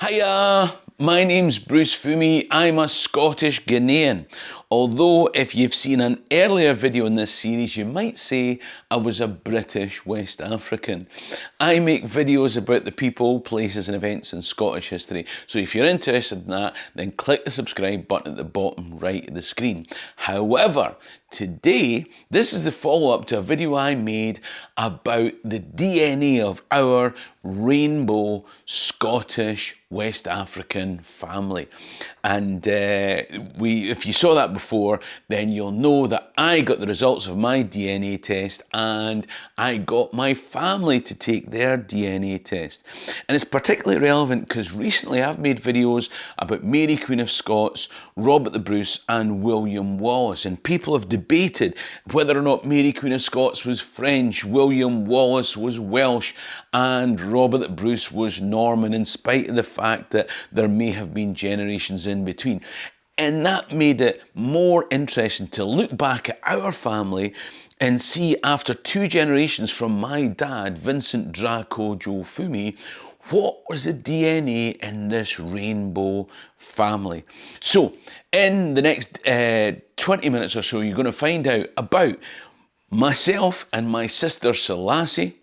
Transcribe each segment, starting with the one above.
Hiya, my name's Bruce Fummey. I'm a Scottish Ghanaian. Although if you've seen an earlier video in this series, you might say I was a British West African. I make videos about the people, places and events in Scottish history. So if you're interested in that, then click the subscribe button at the bottom right of the screen. However, today, this is the follow-up to a video I made about the DNA of our rainbow Scottish West African family. And if you saw that before, then you'll know that I got the results of my DNA test and I got my family to take their DNA test. And it's particularly relevant because recently I've made videos about Mary Queen of Scots, Robert the Bruce and William Wallace, and people have debated whether or not Mary Queen of Scots was French, William Wallace was Welsh and Robert the Bruce was Norman, in spite of the fact that there may have been generations in between. And that made it more interesting to look back at our family and see, after 2 generations from my dad, Vincent Draco Joe Fummey, what was the DNA in this rainbow family? So in the next 20 minutes or so, you're going to find out about myself and my sister Selassie.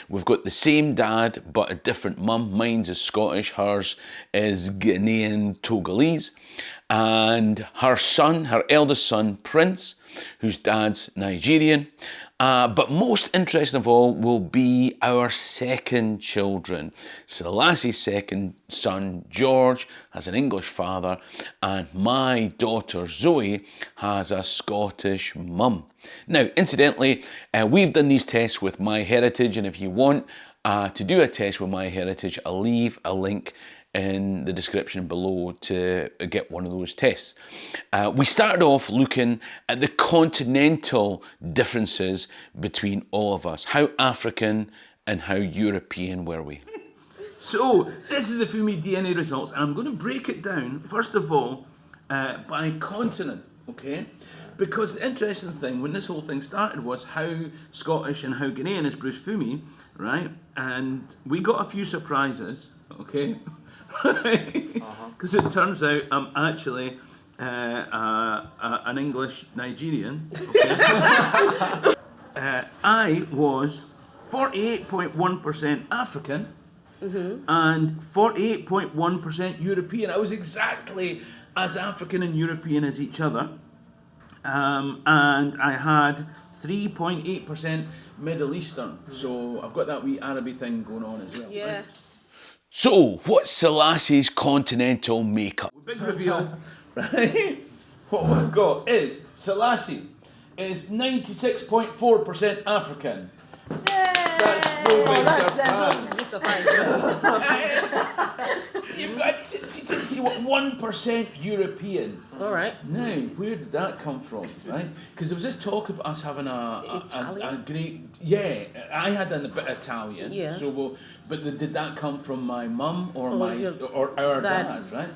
We've got the same dad, but a different mum. Mine's is Scottish, hers is Ghanaian Togolese. And her son, her eldest son, Prince, whose dad's Nigerian. But most interesting of all will be our second children. Selassie's second son, George, has an English father, and my daughter, Zoe, has a Scottish mum. Now, incidentally, we've done these tests with MyHeritage, and if you want to do a test with MyHeritage, I'll leave a link in the description below to get one of those tests. We started off looking at the continental differences between all of us. How African and how European were we? So, this is the Fummey DNA results, and I'm going to break it down, first of all, by continent, okay? Because the interesting thing, when this whole thing started, was how Scottish and how Ghanaian is Bruce Fummey, right? And we got a few surprises, okay? Because it turns out I'm actually an English Nigerian. Okay? I was 48.1% African and 48.1% European. I was exactly as African and European as each other. And I had 3.8% Middle Eastern. So I've got that wee Arabic thing going on as well. Yeah. Right? So, what's Selassie's continental makeup? Big reveal, right? What we've got is Selassie is 96.4% African. Yay! That's no big surprise. You've got 1% European. All right. Now, where did that come from, right? Because there was this talk about us having a great... Yeah, I had a bit of Italian. Yeah. So, but did that come from my mum or or our dad, right?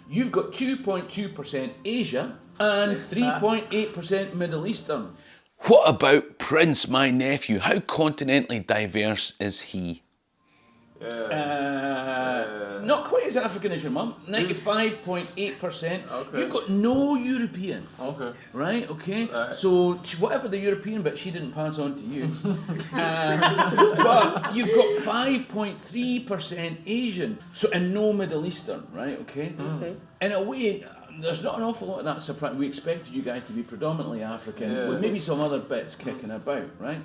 You've got 2.2% Asia and 3.8% Middle Eastern. What about Prince, my nephew? How continentally diverse is he? Not quite as African as your mum. 95.8%. Okay. You've got no European. Okay. Right? Okay. Right. So whatever the European bit, she didn't pass on to you. But you've got 5.3% Asian. So and no Middle Eastern. Right? Okay. Okay. In a way, there's not an awful lot of that surprise. We expected you guys to be predominantly African, with maybe some other bits kicking about, right?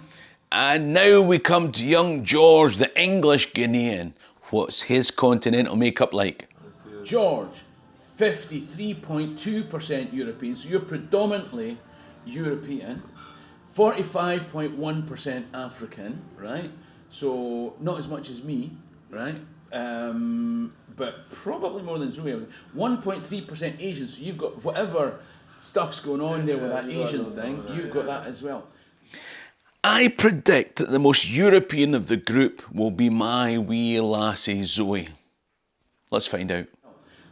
And now we come to young George, the English Ghanaian. What's his continental makeup like? George, 53.2% European, so you're predominantly European. 45.1% African, right? So not as much as me, right? But probably more than Zoe. 1.3% Asian, so you've got whatever stuff's going on there with that Asian thing, you've got that as well. I predict that the most European of the group will be my wee lassie Zoe. Let's find out.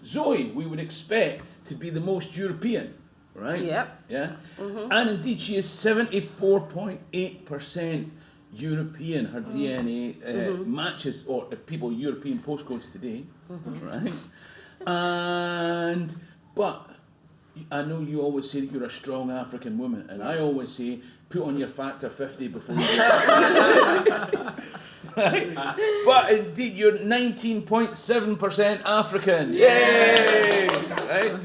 Zoe, we would expect to be the most European, right? Yep. Yeah. And indeed, she is 74.8% European. Her DNA matches, or people European postcodes today, right? But I know you always say that you're a strong African woman, and I always say put on your factor 50 before you right? But indeed, you're 19.7% African. Yay! Right?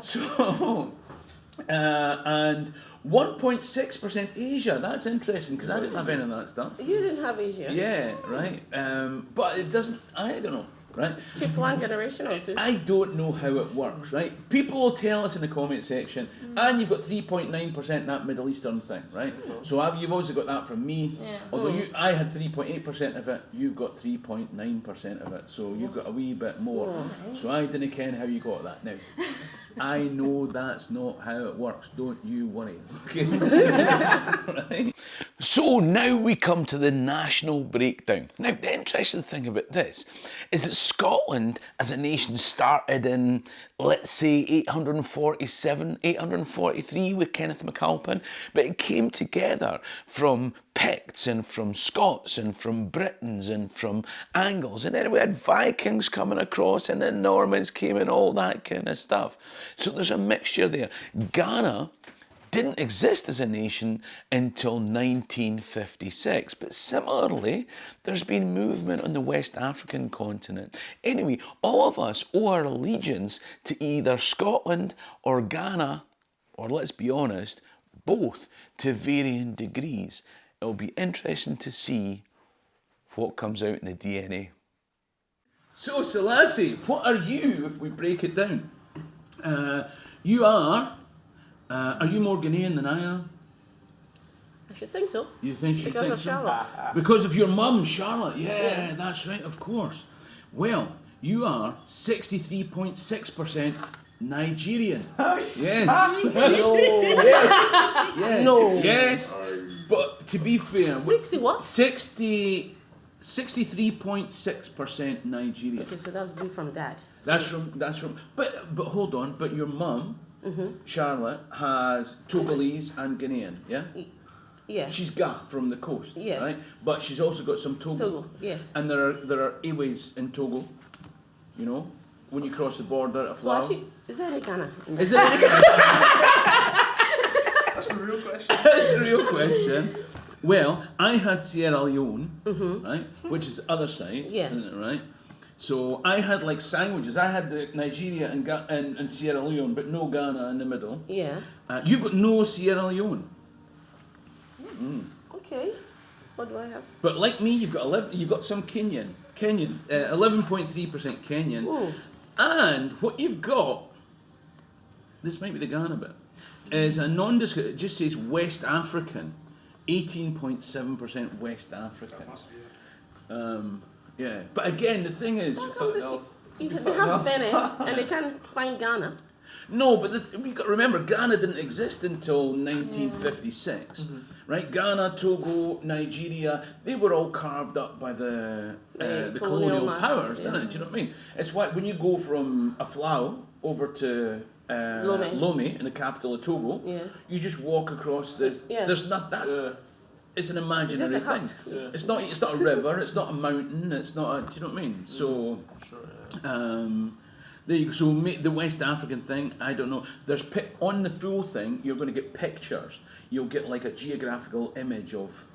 So, and 1.6% Asia. That's interesting because I didn't have any of that stuff. You didn't have Asia. Yeah, right. But it doesn't. I don't know. Right? Skip one generation or two. I don't know how it works, right? People will tell us in the comment section, and you've got 3.9% that Middle Eastern thing, right? So you've also got that from me. Yeah. Although I had 3.8% of it, you've got 3.9% of it. So you've got a wee bit more. So I didn't ken how you got that. Now, I know that's not how it works. Don't you worry. Okay? Right? So now we come to the national breakdown. Now, the interesting thing about this is that Scotland as a nation started in, let's say, 847, 843 with Kenneth MacAlpin, but it came together from Picts and from Scots and from Britons and from Angles, and then we had Vikings coming across and then Normans came and all that kind of stuff. So there's a mixture there. Ghana didn't exist as a nation until 1956, but similarly there's been movement on the West African continent. Anyway, all of us owe our allegiance to either Scotland or Ghana, or let's be honest, both to varying degrees. It'll be interesting to see what comes out in the DNA. So Selassie, what are you if we break it down? You are you more Ghanaian than I am? I should think so. You think you because think of so? Charlotte. Because of your mum, Charlotte. Yeah, that's right, of course. Well, you are 63.6% Nigerian. Yes. No. Yes. Yes. No. Yes. But to be fair, 60 what? 63.6% Nigerian. Okay, so that's blue from dad. That's from. But hold on. But your mum, Charlotte, has Togolese and Ghanaian. Yeah. Yeah. She's Ga from the coast. Yeah. Right. But she's also got some Togo. Togo, yes. And there are Eways in Togo. You know, when you cross the border at So Flower. actually, is there any Ghana? Is it? That's the real question. That's the real question. Well, I had Sierra Leone, right, which is the other side, Yeah. isn't it, right? So I had like sandwiches. I had the Nigeria and Sierra Leone, but no Ghana in the middle. Yeah. You've got no Sierra Leone. Okay. What do I have? But like me, you've got some Kenyan, 11.3% Kenyan. Ooh. And what you've got, this might be the Ghana bit, is a nondescript, it just says West African, 18.7% West African. That must be it. Yeah, but again, the thing is, So how come something they else. they have Benin and they can't find Ghana? no, but we got to remember, Ghana didn't exist until 1956, right? Ghana, Togo, Nigeria, they were all carved up by the colonial powers, didn't it? Do you know what I mean? It's why when you go from Aflao over to Lome in the capital of Togo, you just walk across this. Yeah. There's not it's an imaginary It's just a thing. hut. Yeah. It's not a river. It's not a mountain. It's not. Do you know what I mean? So. Sure, yeah. There you go. So the West African thing, I don't know. There's on the full thing, you're going to get pictures. You'll get like a geographical image of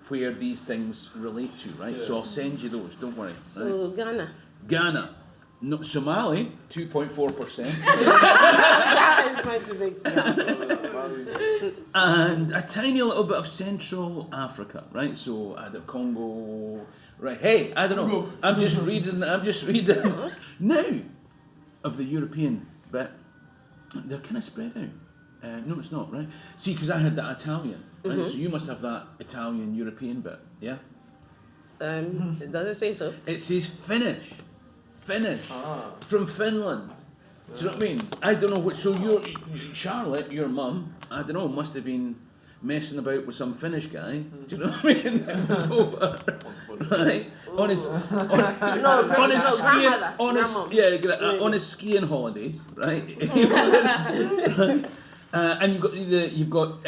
where these things relate to, right? So I'll send you those. Don't worry. So Right? Ghana, no, Somali, 2.4%, that is meant to be and a tiny little bit of Central Africa, right? So the Congo. Right, hey, I don't know. I'm just reading. Now, of the European bit, they're kind of spread out. No, it's not, right? See, because I had that Italian, right? So you must have that Italian European bit, yeah? Does it say so? It says Finnish, from Finland. Do you know what I mean? I don't know what. So Charlotte, your mum, I don't know, must have been messing about with some Finnish guy. Do you know what I mean? It was over, right? On his skiing holidays, right? And you've got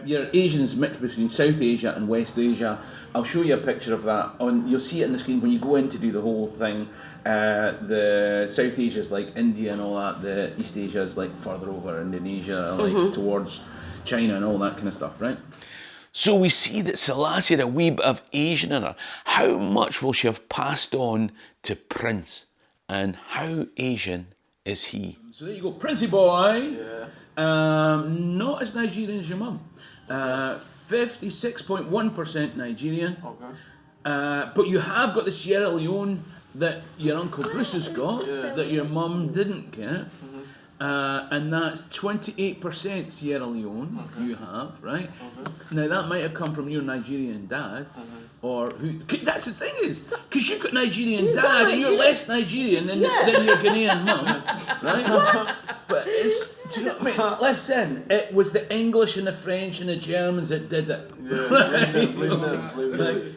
your Asians mixed between South Asia and West Asia. I'll show you a picture of that. You'll see it on the screen when you go in to do the whole thing. The South Asia is like India and all that. The East Asia is like further over, Indonesia, like towards China and all that kind of stuff, right? So we see that Selassie had a wee bit of Asian in her. How much will she have passed on to Prince? And how Asian is he? So there you go, Princey boy. Yeah. Not as Nigerian as your mum. 56.1% Nigerian. Okay. But you have got the Sierra Leone that your Uncle Bruce has got, that your mum didn't get. And that's 28% Sierra Leone you have, right? Now that might have come from your Nigerian dad, or who? That's the thing is, because you've got Nigerian dad and you're less Nigerian than your Ghanaian mum, right? What? But it's, do you know what I mean? Listen, it was the English and the French and the Germans that did it.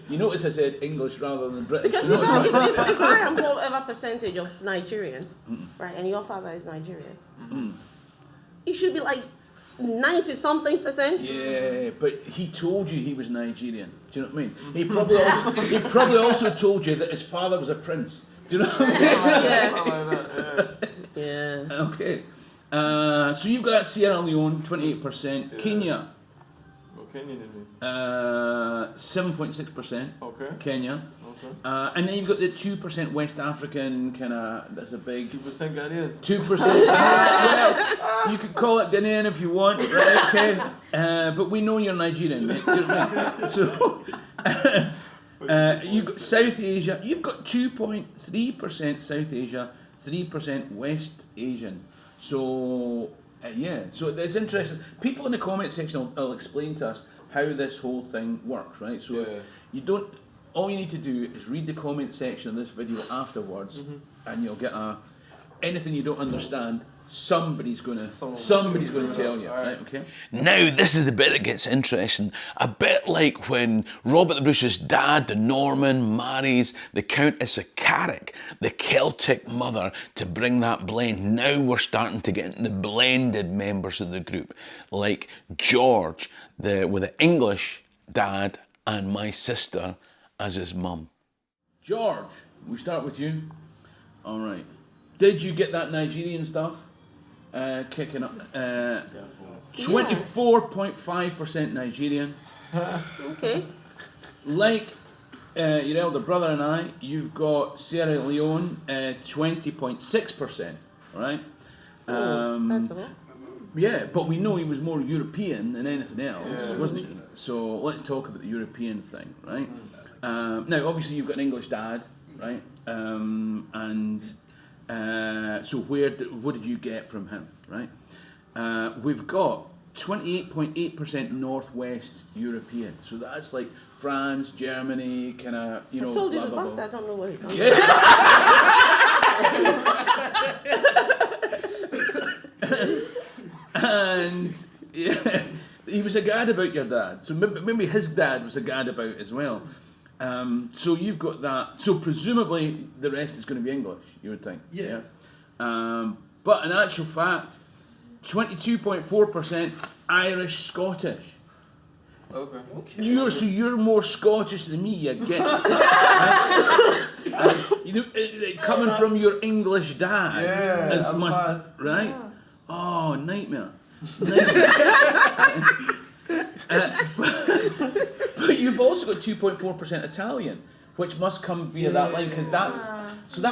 You notice I said English rather than British. Because if I am whatever percentage of Nigerian, right, and your father is Nigerian, it should be like 90-something%. Yeah, but he told you he was Nigerian. Do you know what I mean? He probably also told you that his father was a prince. Do you know what I mean? Yeah. Okay. So you've got Sierra Leone, 28%. Kenya, Kenya, 7.6%. Okay. Kenya. Okay. And then you've got the 2% West African kind of, that's a big... 2% Ghanaian. 2%. Well, you could call it Ghanaian if you want, right? Okay. But we know you're Nigerian, mate. Do you know what I mean? So, you've got South Asia. You've got 2.3% South Asia, 3% West Asian. So, yeah. So it's interesting. People in the comment section will explain to us how this whole thing works, right? So if you don't... All you need to do is read the comment section of this video afterwards, and you'll get anything you don't understand. Somebody's going to tell you, right? Okay. Now this is the bit that gets interesting. A bit like when Robert the Bruce's dad, the Norman, marries the Countess of Carrick, the Celtic mother, to bring that blend. Now we're starting to get into the blended members of the group, like George, with the English dad, and my sister as his mum. George, we start with you. All right. Did you get that Nigerian stuff kicking up? 24.5% Nigerian. Okay. Like your elder brother and I, you've got Sierra Leone, 20.6%. Right? That's a lot. Yeah, but we know he was more European than anything else, wasn't he? So let's talk about the European thing, right? Now, obviously, you've got an English dad, right? So what did you get from him, right? We've got 28.8% Northwest European. So that's like France, Germany, kind of, you know. I told you blah, the blah, bastard, I blah. don't know where it comes And yeah, he was a gad about your dad. So maybe his dad was a gad about as well. So you've got that. So presumably the rest is going to be English, you would think. Yeah. But in actual fact, 22.4% Irish Scottish. Okay. You're more Scottish than me, you get. You know, coming from your English dad, right? Yeah. Oh, nightmare. But you've also got 2.4% Italian, which must come via that line, because that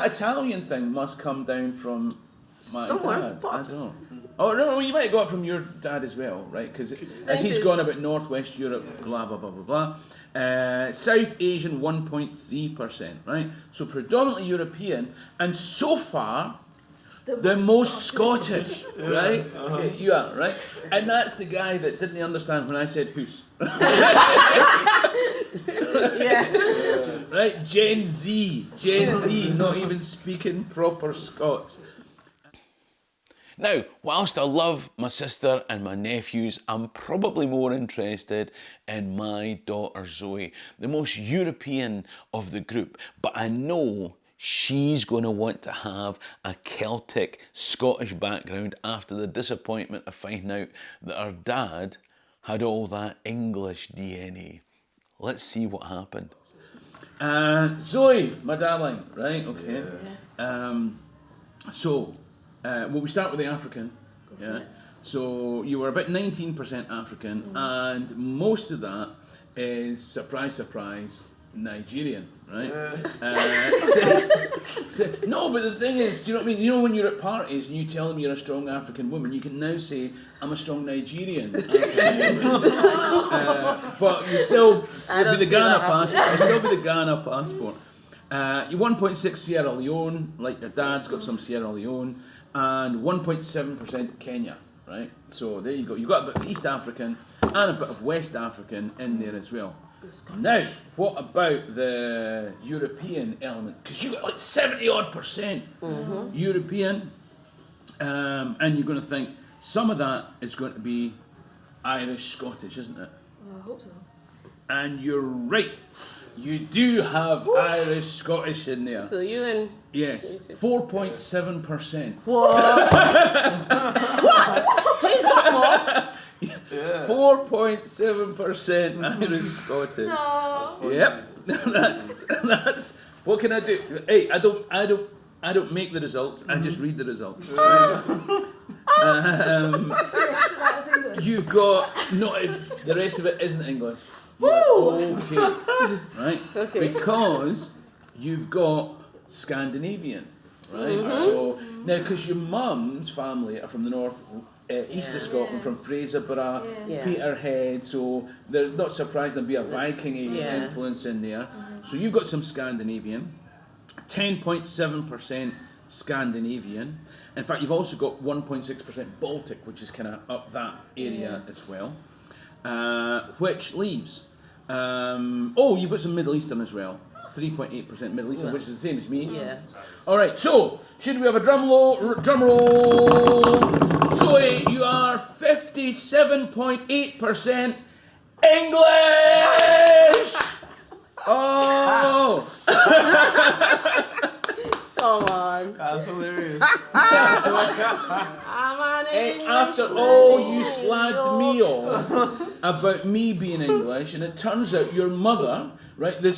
Italian thing must come down from my dad. Pops. I don't know. Oh no, you might have got it from your dad as well, right? Because as he's gone about Northwest Europe, blah blah blah blah blah. South Asian 1.3%, right? So predominantly European, and so far the most Scottish, right? Okay, you are, right? And that's the guy that didn't understand when I said hoose. Yeah. Right? Gen Z, not even speaking proper Scots. Now, whilst I love my sister and my nephews, I'm probably more interested in my daughter Zoe, the most European of the group. But I know she's going to want to have a Celtic, Scottish background after the disappointment of finding out that her dad had all that English DNA. Let's see what happened. Zoe, my darling, right? Okay. Well, we start with the African. Yeah. So you were about 19% African, and most of that is, surprise, surprise, Nigerian, right? No, but the thing is, do you know what I mean? You know when you're at parties and you tell them you're a strong African woman, you can now say, I'm a strong Nigerian. But you still be the Ghana passport. You still be the Ghana passport. You're 1.6 Sierra Leone, like your dad's got some Sierra Leone, and 1.7% Kenya, right? So there you go. You've got a bit of East African and a bit of West African in there as well. Now, what about the European element? Because you got like 70-odd% European, and you're going to think some of that is going to be Irish, Scottish, isn't it? I hope so. And you're right. You do have Irish, Scottish in there. So you and... Yes, 4.7%. What? What? He's got more. 4.7% Irish, Scottish. No. Yep, that's. What can I do? Hey, I don't make the results. I just read the results. The rest of that is English. You've got the rest of it isn't English. Woo! Okay, right? Okay. Because you've got Scandinavian, right? So now, because your mum's family are from the north. East of Scotland, from Fraserburgh, Peterhead, so they're not surprised there'll be a Viking influence in there. So you've got some Scandinavian, 10.7% Scandinavian. In fact, you've also got 1.6% Baltic, which is kind of up that area as well. Which leaves, you've got some Middle Eastern as well. 3.8% Middle Eastern, which is the same as me. Yeah. All right, so should we have a drum roll? Zoe, you are 57.8% English. Oh. Come on. That's hilarious. I'm an Hey, Englishman. after all, you slagged me off about me being English, and it turns out your mother, right, the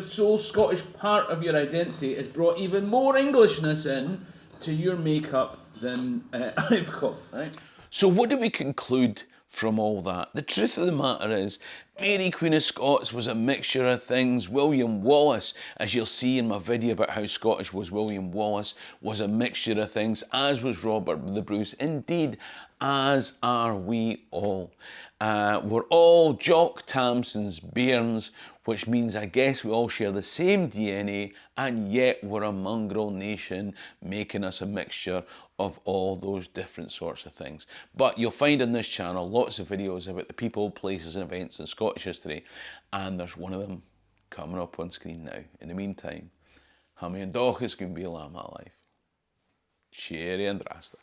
sole Scottish part of your identity, has brought even more Englishness in to your makeup than I've got, right? So what do we conclude from all that? The truth of the matter is, Mary Queen of Scots was a mixture of things. William Wallace, as you'll see in my video about how Scottish was William Wallace, was a mixture of things, as was Robert the Bruce. Indeed, as are we all. We're all Jock Tamson's bairns, which means I guess we all share the same DNA, and yet we're a mongrel nation, making us a mixture of all those different sorts of things. But you'll find on this channel lots of videos about the people, places and events in Scottish history, and there's one of them coming up on screen now. In the meantime, Hammy and Dochas can be my life. Sherry and Rasta.